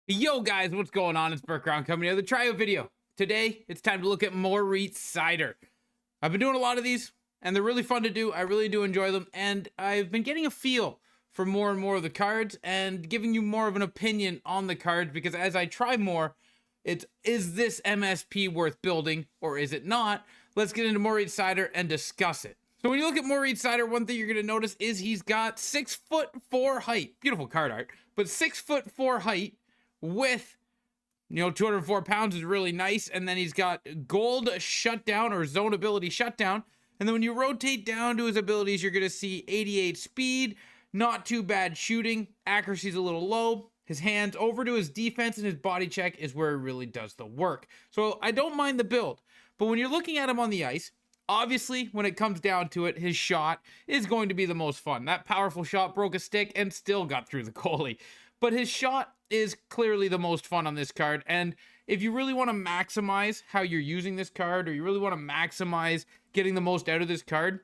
Yo guys, what's going on? It's Burkround coming here with a tryout video. Today, it's time to look at Moritz Seider. I've been doing a lot of these, and they're really fun to do. I really do enjoy them, and I've been getting a feel for more and more of the cards and giving you more of an opinion on the cards because as I try more, is this MSP worth building or is it not? Let's get into Moritz Seider and discuss it. So when you look at Moritz Seider, one thing you're going to notice is he's got 6'4" height. Beautiful card art, but 6'4" height with 204 pounds is really nice. And then he's got gold shutdown or zone ability shutdown. And then when you rotate down to his abilities, you're going to see 88 speed, not too bad shooting, accuracy's a little low. His hands over to his defense and his body check is where he really does the work. So I don't mind the build, but when you're looking at him on the ice, obviously when it comes down to it, his shot is going to be the most fun. That powerful shot broke a stick and still got through the goalie. But his shot is clearly the most fun on this card. And if you really want to maximize how you're using this card, or you really want to maximize getting the most out of this card,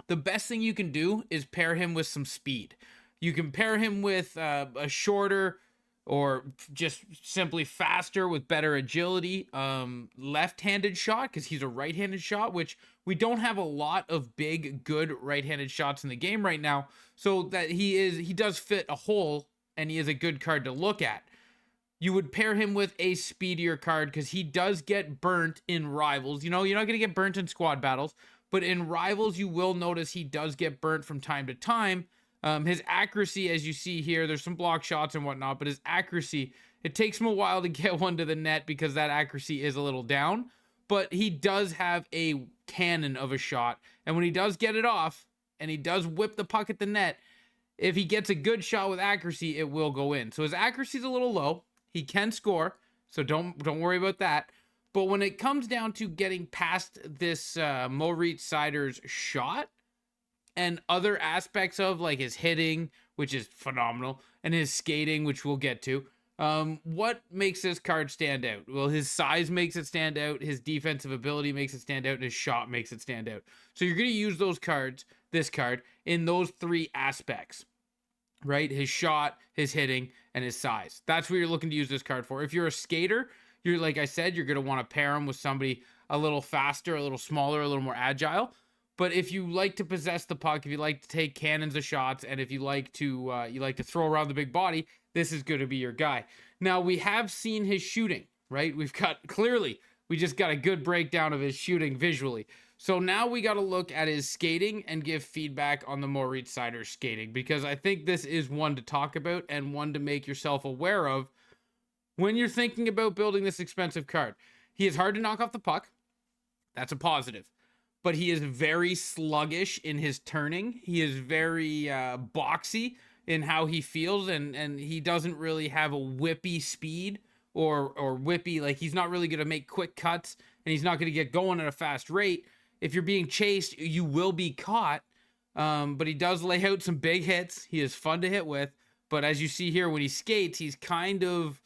the best thing you can do is pair him with some speed. You can pair him with a shorter or just simply faster with better agility left-handed shot, because he's a right-handed shot, which we don't have a lot of big, good right-handed shots in the game right now. So that he does fit a hole, and he is a good card to look at. You would pair him with a speedier card because he does get burnt in rivals. You're not going to get burnt in squad battles, but in rivals, you will notice he does get burnt from time to time. His accuracy, as you see here, there's some block shots and whatnot, but his accuracy, it takes him a while to get one to the net because that accuracy is a little down, but he does have a cannon of a shot. And when he does get it off and he does whip the puck at the net, if he gets a good shot with accuracy, it will go in. So his accuracy is a little low. He can score, so don't worry about that. But when it comes down to getting past this Moritz Seider's shot and other aspects of like his hitting, which is phenomenal, and his skating, which we'll get to, what makes this card stand out? Well, his size makes it stand out, his defensive ability makes it stand out, and his shot makes it stand out. So you're going to use this card, in those three aspects. Right? His shot, his hitting, and his size. That's what you're looking to use this card for. If you're a skater, like I said, you're going to want to pair him with somebody a little faster, a little smaller, a little more agile. But if you like to possess the puck, if you like to take cannons of shots, and if you like to throw around the big body, this is going to be your guy. Now, we have seen his shooting, right? We just got a good breakdown of his shooting visually. So now we got to look at his skating and give feedback on the Moritz Seider skating, because I think this is one to talk about and one to make yourself aware of when you're thinking about building this expensive card. He is hard to knock off the puck. That's a positive. But he is very sluggish in his turning. He is very boxy in how he feels, and he doesn't really have a whippy speed or whippy, like he's not really going to make quick cuts, and he's not going to get going at a fast rate. If you're being chased, you will be caught, but he does lay out some big hits. He is fun to hit with, but as you see here, when he skates, he's kind of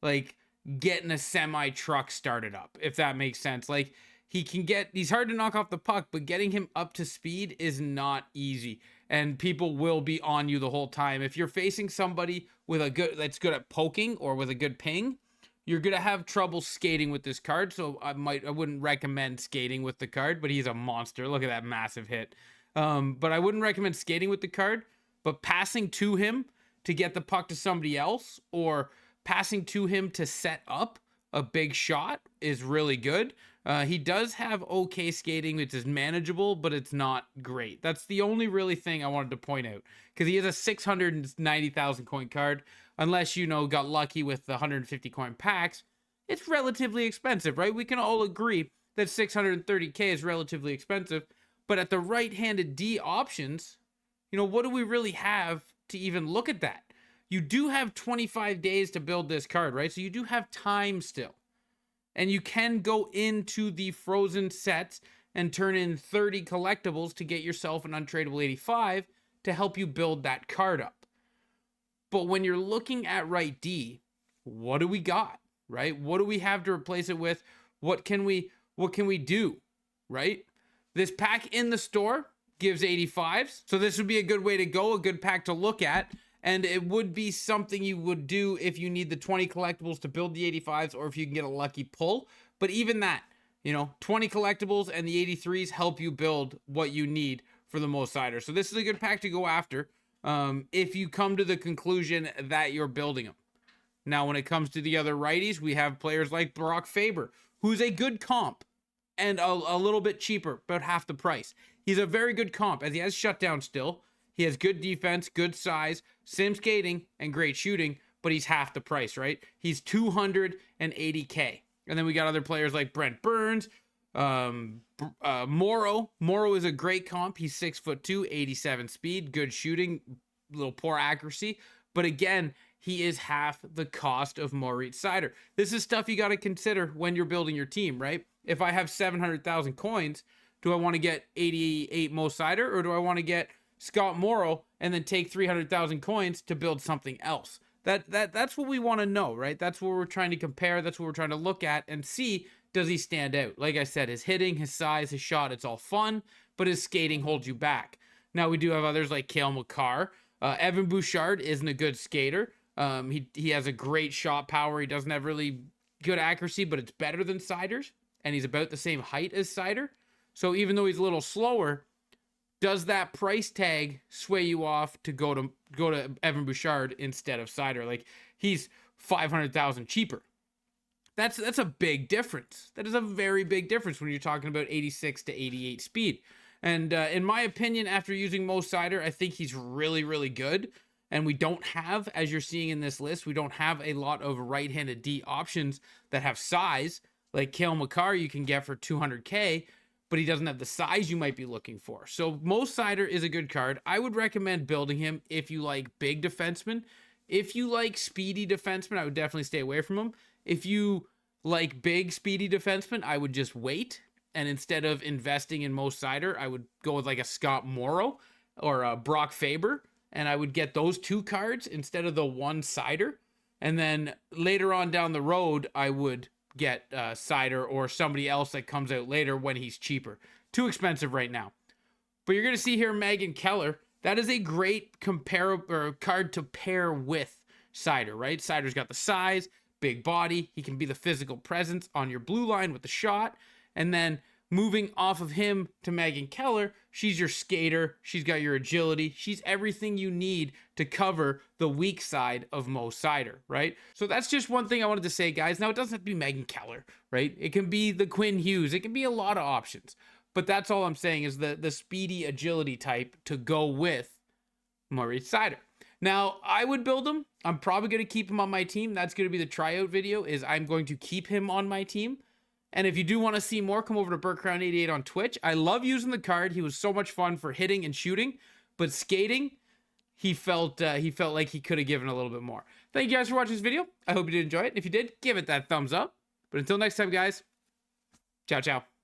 like getting a semi-truck started up, if that makes sense. Like, he's hard to knock off the puck, but getting him up to speed is not easy, and people will be on you the whole time. If you're facing somebody that's good at poking or with a good ping, you're going to have trouble skating with this card, so I wouldn't recommend skating with the card, but he's a monster. Look at that massive hit. But I wouldn't recommend skating with the card, but passing to him to get the puck to somebody else, or passing to him to set up a big shot is really good. He does have okay skating, which is manageable, but it's not great. That's the only really thing I wanted to point out, because he is a 690,000 coin card. Unless got lucky with the 150 coin packs, it's relatively expensive, right? We can all agree that 630k is relatively expensive, but at the right-handed D options, what do we really have to even look at that? You do have 25 days to build this card, right? So you do have time still. And you can go into the frozen sets and turn in 30 collectibles to get yourself an untradeable 85 to help you build that card up. But when you're looking at right D, what do we got, right? What do we have to replace it with? What can we do, right? This pack in the store gives 85s. So this would be a good way to go, a good pack to look at. And it would be something you would do if you need the 20 collectibles to build the 85s, or if you can get a lucky pull. But even that, 20 collectibles and the 83s help you build what you need for the Mo Seider. So this is a good pack to go after if you come to the conclusion that you're building them. Now, when it comes to the other righties, we have players like Brock Faber, who's a good comp and a little bit cheaper, about half the price. He's a very good comp, as he has shutdown still. He has good defense, good size, sim skating, and great shooting, but he's half the price, right? He's $280K. And then we got other players like Brent Burns, Morrow. Morrow is a great comp. He's 6'2", 87 speed, good shooting, little poor accuracy. But again, he is half the cost of Moritz Seider. This is stuff you got to consider when you're building your team, right? If I have 700,000 coins, do I want to get 88 Mo Seider, or do I want to get Scott Morrow and then take 300,000 coins to build something else? That's what we want to know, right? That's what we're trying to compare. That's what we're trying to look at and see, does he stand out? Like I said, his hitting, his size, his shot, it's all fun, but his skating holds you back. Now, we do have others like Cale Makar. Evan Bouchard isn't a good skater. He has a great shot power. He doesn't have really good accuracy, but it's better than Seider's, and he's about the same height as Seider. So even though he's a little slower, does that price tag sway you off to go to Evan Bouchard instead of Seider? Like, he's 500,000 cheaper. That's a big difference. That is a very big difference when you're talking about 86 to 88 speed. And in my opinion, after using Mo Seider, I think he's really, really good. And we don't have, as you're seeing in this list, we don't have a lot of right-handed D options that have size. Like Cale Makar you can get for 200K, but he doesn't have the size you might be looking for. So Mo Seider is a good card. I would recommend building him if you like big defensemen. If you like speedy defensemen, I would definitely stay away from him. If you like big speedy defensemen, I would just wait. And instead of investing in Mo Seider, I would go with like a Scott Morrow or a Brock Faber. And I would get those two cards instead of the one Seider. And then later on down the road, I would get Seider or somebody else that comes out later when he's cheaper. Too expensive right now. But you're going to see here Megan Keller. That is a great card to pair with Seider, right? Seider's got the size, big body. He can be the physical presence on your blue line with the shot. And then moving off of him to Megan Keller, she's your skater. She's got your agility. She's everything you need to cover the weak side of Mo Seider, right? So that's just one thing I wanted to say, guys. Now, it doesn't have to be Megan Keller, right? It can be the Quinn Hughes. It can be a lot of options. But that's all I'm saying is the speedy agility type to go with Moritz Seider. Now, I would build him. I'm probably going to keep him on my team. That's going to be the tryout video, is I'm going to keep him on my team. And if you do want to see more, come over to BurtCrown88 on Twitch. I love using the card. He was so much fun for hitting and shooting, but skating, he felt like he could have given a little bit more. Thank you guys for watching this video. I hope you did enjoy it. If you did, give it that thumbs up. But until next time, guys, ciao, ciao.